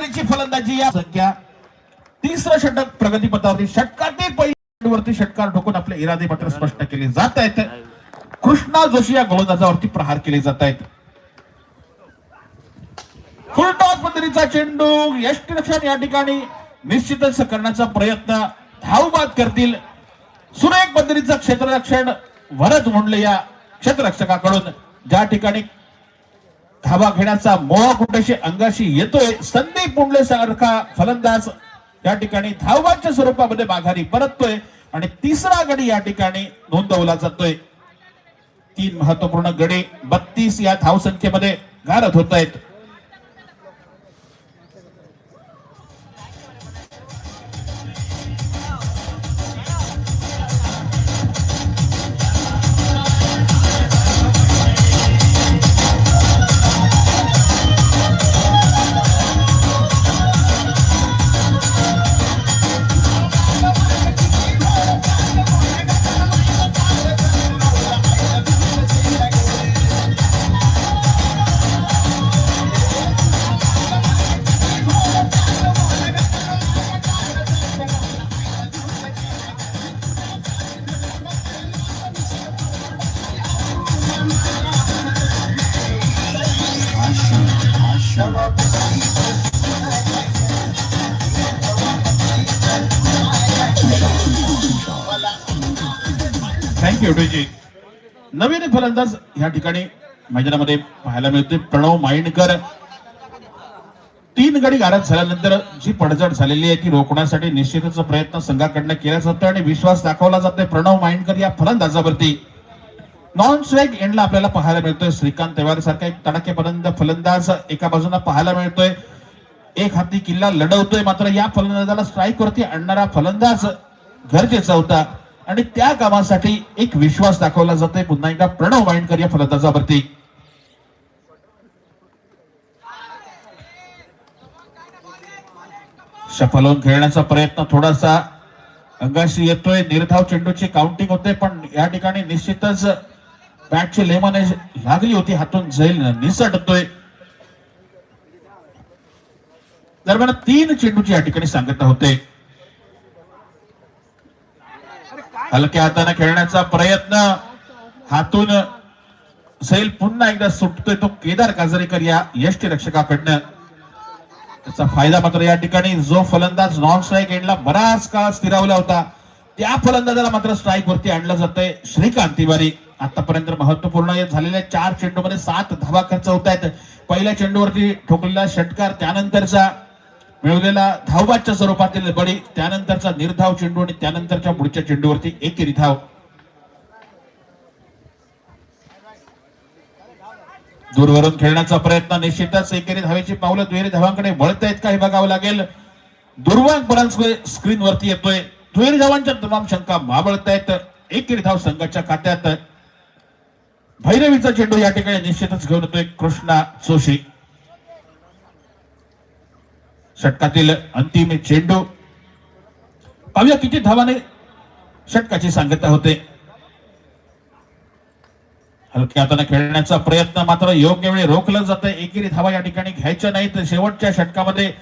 बंदरीची फलंदाजी या संख्या तिसरं षटक प्रगतीपथावरती षटकातील पहिल्या वरती षटकार ठोकून आपले इरादे मात्र स्पष्ट केले जात आहेत. कृष्णा जोशी या गोलंदाजावरती प्रहार केले जात आहेत. फुलटॉस बंदरीचा चेंडू यष्टिरक्षण या ठिकाणी निश्चितच करण्याचा प्रयत्न धावबाद करतील. सुरेख बंदरीचा क्षेत्ररक्षण भरत मुंडले या क्षेत्ररक्षकाकडून ज्या ठिकाणी धावा घेण्याचा मोह कुठेशी अंगाशी येतोय. संदीप मुंडले सारखा फलंदाज या ठिकाणी धावबादच्या स्वरूपामध्ये माघारी परततोय आणि तिसरा गडी या ठिकाणी नोंदवला जातोय. 3 महत्वपूर्ण गडी 32 या धावसंख्येमध्ये गारद होत आहेत. थँक्यू डीजी. नवीन फलंदाज या ठिकाणी मैदानामध्ये पाहायला मिळते प्रणव माइंडकर. 3 गडी गारद झाल्यानंतर जी पडझड झालेली आहे ती रोखण्यासाठी निश्चितच प्रयत्न संघाकडनं केला जातोय आणि विश्वास दाखवला जातोय प्रणव माइंडकर या फलंदाजावरती. नॉन स्ट्राईक एंडला आपल्याला पाहायला मिळतोय श्रीकांत तेवार सारखा एक तडाखेपर्यंत फलंदाज एका बाजूला पाहायला मिळतोय. एक हाती किल्ला लढवतोय. मात्र या फलंदाजाला स्ट्राईक वरती आणणारा फलंदाज गरजेचा होता आणि त्या कामासाठी एक विश्वास दाखवला जातोय पुन्हा एकदा प्रणव माइंडकर या फलंदाजावरती. शफल होऊन खेळण्याचा प्रयत्न थोडासा अंगाशी येतोय. निर्धाव चेंडूची काउंटिंग होते पण या ठिकाणी निश्चितच बॅटची लेमन लागली होती. हातून झैल निसटतोय. दरम्यान 3 चेंडूची या ठिकाणी सांगता होते. हलक्या हाताने खेळण्याचा प्रयत्न हातून झैल पुन्हा एकदा सुटतोय तो केदार काजरेकर या यष्टिरक्षकाकडनं. त्याचा फायदा मात्र या ठिकाणी जो फलंदाज नॉन स्ट्राईक एंडला बराच काळ स्थिरावला होता त्या फलंदाजाला मात्र स्ट्राईक वरती आणलं जातंय श्रीकांत तिवारी. आतापर्यंत महत्वपूर्ण झालेल्या 4 चेंडूमध्ये 7 धावा खर्च होत आहेत. पहिल्या चेंडूवरती ठोकलेला षटकार, त्यानंतरचा मिळवलेला धावबादच्या स्वरूपातील बळी, त्यानंतरचा निर्धाव चेंडू आणि त्यानंतरच्या पुढच्या चेंडूवरती एकेरी धाव. दूरवरून खेळण्याचा प्रयत्न निश्चितच एकेरी धावेची पावलं दुहेरी धावांकडे वळत आहेत का हे बघावं लागेल. दुर्वांक स्क्रीन वरती येतोय. दुहेरी धावांच्या तमाम शंका मावळत आहेत. एकेरी धाव संघाच्या खात्यात. भैरवीचा चेंडू या ठिकाणी निश्चितच घेऊन येतोय कृष्णा जोशी. षटकातील अंतिम चेंडू पाहूया किती धावाने षटकाची सांगता होते. हलक्या हाताने खेळण्याचा प्रयत्न मात्र योग्य वेळी रोखलं जातं. एकेरी धावा या ठिकाणी घ्यायच्या नाहीत. शेवटच्या षटकामध्ये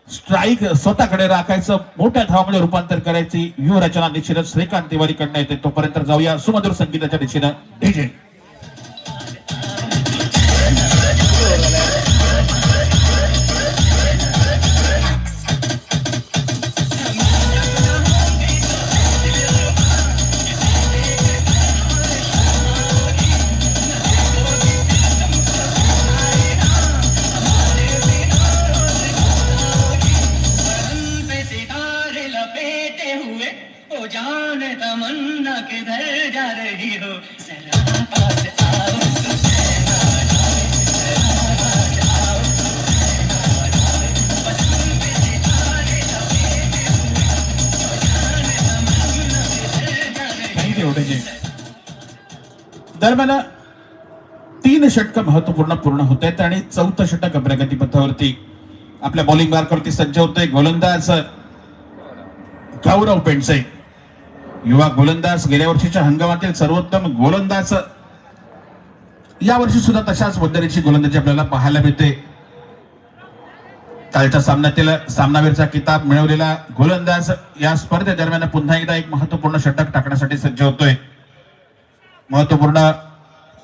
स्ट्राईक स्वतःकडे राखायचं, मोठ्या धावामध्ये रूपांतर करायची व्यूहरचना निश्चितच श्रीकांत तिवारी कडनं येते. तोपर्यंत जाऊया सुमधुर संगीताच्या दिशेनं. डीजे दरम्यान 3 षटक महत्वपूर्ण पूर्ण होत आहेत आणि 4थं षटक प्रगतीपथावरती आपल्या बॉलिंग मार्कवरती सज्ज होतोय गोलंदाज गौरव पेंडसे. युवा गोलंदाज, गेल्या वर्षीच्या हंगामातील सर्वोत्तम गोलंदाज. या वर्षी सुद्धा तशाच पद्धतीची गोलंदाजी आपल्याला पाहायला मिळते. कालच्या सामन्यातील सामनावीरचा किताब मिळवलेला गोलंदाज या स्पर्धेदरम्यान पुन्हा एकदा एक महत्वपूर्ण षटक टाकण्यासाठी सज्ज होतोय. महत्वपूर्ण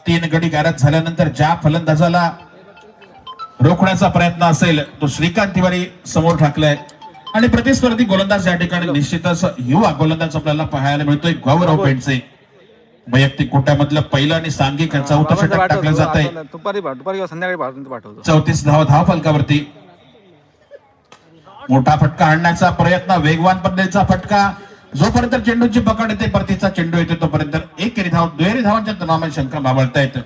3 गडी गारद झाल्यानंतर ज्या फलंदाजाला रोखण्याचा प्रयत्न असेल तो श्रीकांत तिवारी समोर ठाकलाय आणि प्रतिस्पर्धी गोलंदाज या ठिकाणी निश्चितच युवा गोलंदाज आपल्याला पाहायला मिळतोय गौरव पेंडसे. वैयक्तिक कोट्यामधलं पहिलं आणि सांघिक चौथं षटक टाकलं जात आहे. 34 धाव फलकावरती. मोठा फटका आणण्याचा प्रयत्न, वेगवान पद्धतीचा फटका, जोपर्यंत चेंडूची पकड येते परतीचा चेंडू येतो तोपर्यंत एकेरी धाव दुहेरी धावांच्या दरम्यान शंका बाबळतायत.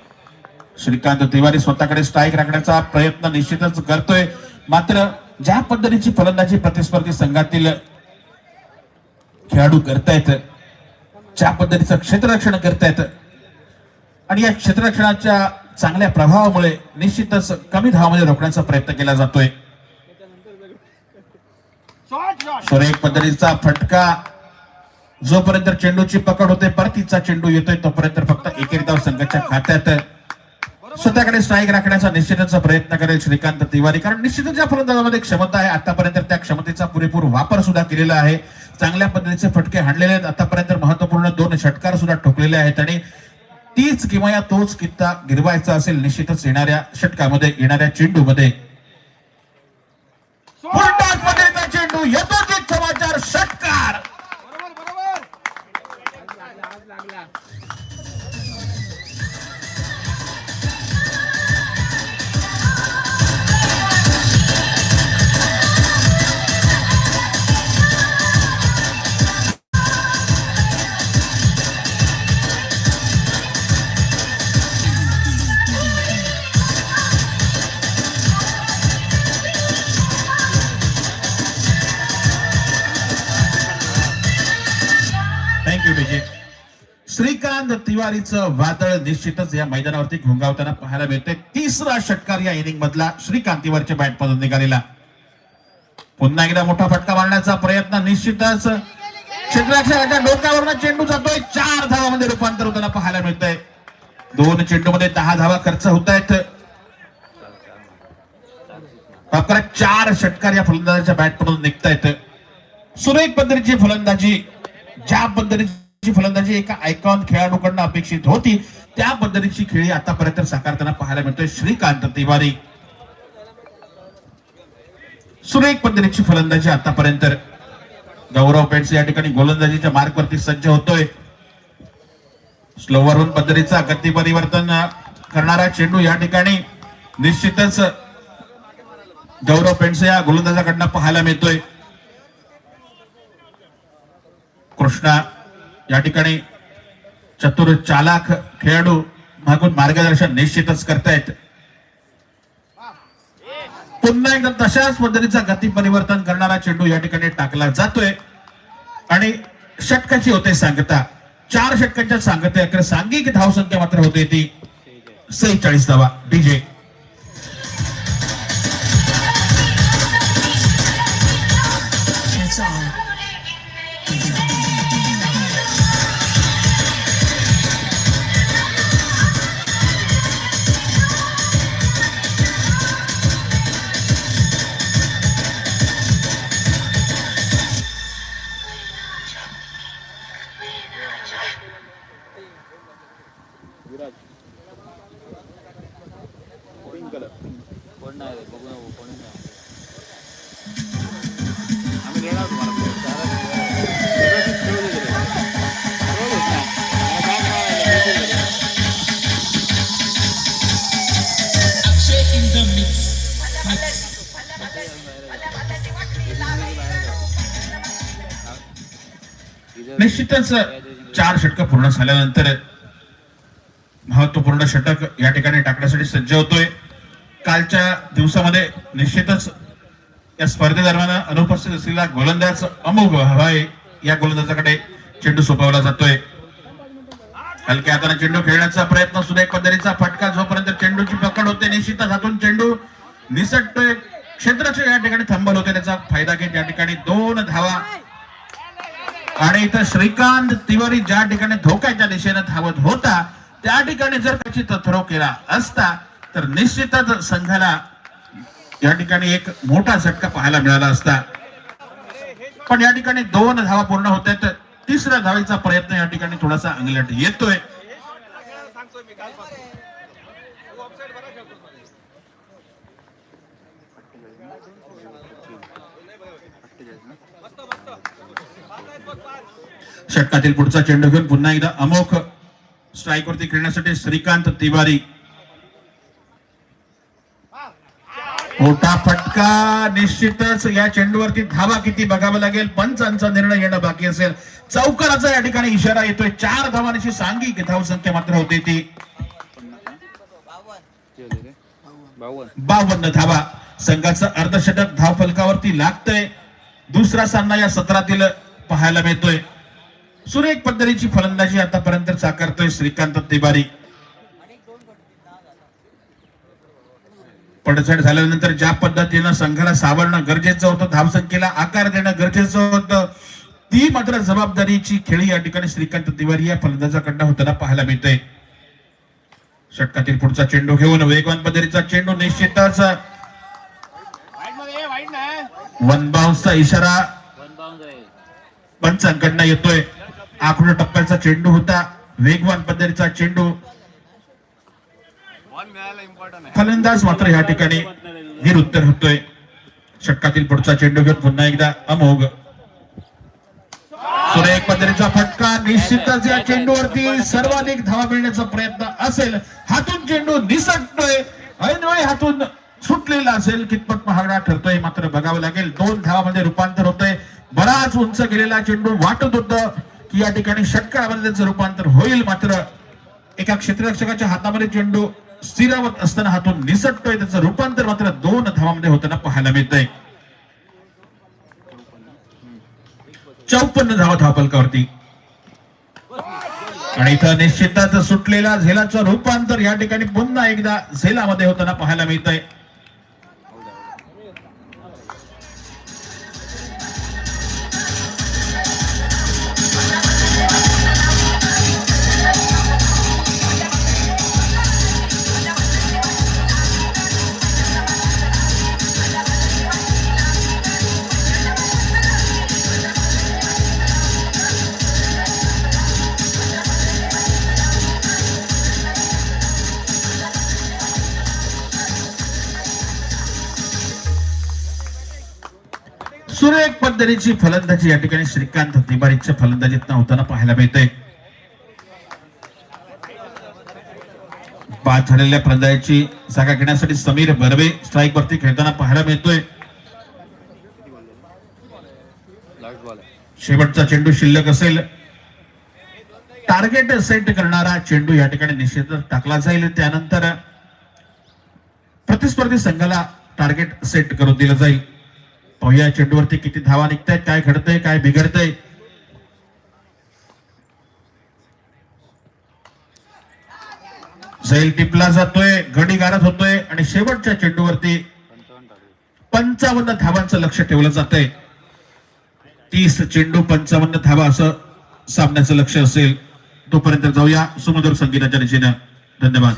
श्रीकांत तिवारी स्वतःकडे स्ट्राईक राखण्याचा प्रयत्न निश्चितच करतोय. मात्र ज्या पद्धतीची फलंदाजी प्रतिस्पर्धी संघातील खेळाडू करतायत, ज्या पद्धतीचं क्षेत्ररक्षण करतायत आणि या क्षेत्ररक्षणाच्या चांगल्या प्रभावामुळे निश्चितच कमी धावामध्ये रोखण्याचा प्रयत्न केला जातोय. सुरेख पद्धतीचा फटका, जोपर्यंत चेंडूची पकड होते परतीचा चेंडू येतोय तोपर्यंत फक्त एकेरी धाव संघाच्या खात्यात. स्वतःकडे स्ट्राईक राखण्याचा निश्चितच प्रयत्न करेल श्रीकांत तिवारी, कारण निश्चितच या फलंदाजामध्ये क्षमता आहे. आतापर्यंत त्या क्षमतेचा पुरेपूर वापर सुद्धा केलेला आहे. चांगल्या पद्धतीचे फटके हाणलेले आहेत. आतापर्यंत महत्वपूर्ण 2 षटकार सुद्धा ठोकलेले आहेत आणि तीच किंवा तोच कित्ता गिरवायचा असेल निश्चितच येणाऱ्या षटकामध्ये, येणाऱ्या चेंडूमध्ये. चेंडू येतो समाचार, षटकार. श्रीकांत तिवारीचं वादळ निश्चितच या मैदानावरती घोंगावताना पाहायला मिळते. 3रा षटकार या इनिंग मधला श्रीकांत तिवारीच्या बॅट मधून निघालेला. पुन्हा एकदा मोठा फटका मारण्याचा प्रयत्न, निश्चितच क्षेत्ररक्षकाच्या डोक्यावरनं चेंडू जातोय. 4 धावांमध्ये रूपांतर होताना पाहायला मिळतंय. 2 चेंडूमध्ये 10 धावा खर्च होत आहेत. फक्त 4 षटकार या फलंदाजाच्या बॅट मधून निघतायत. सुरेख पद्धतीची फलंदाजी, ज्या पद्धतीची फलंदाजी एका आयकॉन खेळाडूकडून अपेक्षित होती त्या पद्धतीची खेळी आतापर्यंत साकारताना पाहायला मिळतोय श्रीकांत तिवारी. सुरेख पद्धतीची फलंदाजी आतापर्यंत. गौरव पेंडसे या ठिकाणी गोलंदाजीच्या मार्गवरती सज्ज होतोय. स्लोवर पद्धतीचा गती परिवर्तन करणारा चेंडू या ठिकाणी निश्चितच गौरव पेंडसे या गोलंदाजाकडनं पाहायला मिळतोय. कृष्णा या ठिकाणी चतुर चालाक खेळाडू मागून मार्गदर्शन निश्चितच करतायत. पुन्हा एकदा तशाच पद्धतीचा गती परिवर्तन करणारा चेंडू या ठिकाणी टाकला जातोय आणि षटकाची होते सांगता. 4 षटकांच्या सांगते अखेर सांघिक धावसंख्या मात्र होते ती 46 धावा. डीजे निश्चितच 4 षटक पूर्ण झाल्यानंतर महत्वपूर्ण षटक या ठिकाणी टाकण्यासाठी सज्ज होतोय. कालच्या दिवसामध्ये निश्चितच या स्पर्धेदरम्यान अनुपस्थित असलेला गोलंदाज अमोघ हवाई या गोलंदाजाकडे चेंडू सोपवला जातोय. हलक्या हाताने चेंडू खेळण्याचा प्रयत्न, सुरेख पद्धतीचा फटका, जोपर्यंत चेंडूची पकड होते निश्चितच हातून चेंडू निसटतोय. क्षेत्राचे या ठिकाणी थांबल होते, त्याचा फायदा घेत या ठिकाणी 2 धावा. आणि इथं श्रीकांत तिवारी ज्या ठिकाणी धोक्याच्या दिशेने धावत होता त्या ठिकाणी जर त्याची थ्रो केला असता तर निश्चितच संघाला या ठिकाणी एक मोठा झटका पाहायला मिळाला असता, पण या ठिकाणी 2 धावा पूर्ण होत आहेत. तिसऱ्या धावेचा प्रयत्न या ठिकाणी थोडासा अंगलट येतोय. षटकातील पुढचा चेंडू घेऊन पुन्हा एकदा अमोख स्ट्राईक वरती खेळण्यासाठी श्रीकांत तिवारी. मोठा फटका, निश्चितच या चेंडूवरती धावा किती बघावं लागेल. पंचांचा निर्णय येणं बाकी असेल. चौकाराचा या ठिकाणी इशारा येतोय. 4 धावांची सांघिक धावसंख्या मात्र होते ती 52 धावा. संघाचं अर्धशतक धाव फलकावरती लागतंय. दुसरा सामना या सत्रातील पाहायला मिळतोय. सुरेख पद्धतीची फलंदाजी आतापर्यंत साकारतोय श्रीकांत तिवारी. पडझड झाल्यानंतर ज्या पद्धतीनं संघाला सावरणं गरजेचं होतं, धावसंख्येला आकार देणं गरजेचं होतं, ती मात्र जबाबदारीची खेळी या ठिकाणी श्रीकांत तिवारी या फलंदाजाकडनं होताना पाहायला मिळते. षटकातील पुढचा चेंडू घेऊन वेगवान पद्धतीचा चेंडू, निश्चितच वन बाउन्सचा इशारा पंचांकडनं येतोय. आखूड टप्प्याचा चेंडू होता, वेगवान पद्धतीचा चेंडू. फलंदाज मात्र या ठिकाणी निरुत्तर होतोय. षटकातील पुढचा चेंडू घेऊन पुन्हा एकदा अमोघ. सुरेख पद्धतीचा फटका, निश्चितच या चेंडूवरती सर्वाधिक धावा मिळण्याचा प्रयत्न असेल. हातून चेंडू निसटतोय, ऐनवेळी हातून सुटलेला असेल, कितपत महागडा ठरतोय मात्र बघावं लागेल. 2 धावामध्ये रूपांतर होतंय. बराच उंच गेलेला चेंडू वाटत होतं की या ठिकाणी षटकामध्ये त्याचं रूपांतर होईल, मात्र एका क्षेत्ररक्षकाच्या हातामध्ये चेंडू स्थिरावत असताना हातून निसटतोय. त्याचं रूपांतर मात्र 2 धावांमध्ये होताना पाहायला मिळतंय. 54 धावा धावफलकावरती आणि इथं निश्चितच सुटलेला झेलाचं रूपांतर या ठिकाणी पुन्हा एकदा झेलामध्ये होताना पाहायला मिळतंय. सुरेख पद्धतीची फलंदाजी या ठिकाणी श्रीकांत तिवारीच्या फलंदाजीत होताना पाहायला मिळते. बाद झालेल्या फलंदाजीची जागा घेण्यासाठी समीर बर्वे स्ट्राईक वरती खेळताना पाहायला मिळतोय. शेवटचा चेंडू शिल्लक असेल. टार्गेट सेट करणारा चेंडू या ठिकाणी निश्चितच टाकला जाईल. त्यानंतर प्रतिस्पर्धी संघाला टार्गेट सेट करून दिलं जाईल. पाहूया चेंडूवरती किती धावा निघतायत, काय घडतंय, काय बिघडतंय. झैल टिपला जातोय, गडी गारत होतोय आणि शेवटच्या चेंडूवरती 55 धावांचं लक्ष ठेवलं जातंय. 30 चेंडू 55 धावा असं सामन्याचं लक्ष असेल. तोपर्यंत जाऊया सुमधुर संगीताच्या दिशेनं. धन्यवाद.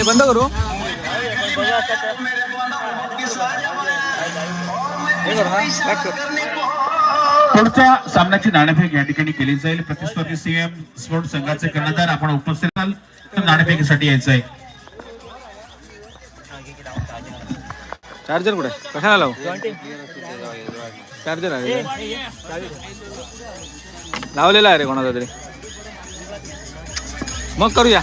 बंद करू पुढच्या सामन्याची नाणेफेक या ठिकाणी केली जाईल. प्रतिस्पर्धी सीएम स्पोर्ट्स संघाचे कर्णधार आपण उपस्थित असाल तर नाणेफेकीसाठी यायचं आहे. चार्जर कुठे कशाला लावू चार्जर आहे लावलेला आहे रे कोणाचा तरी मग करूया.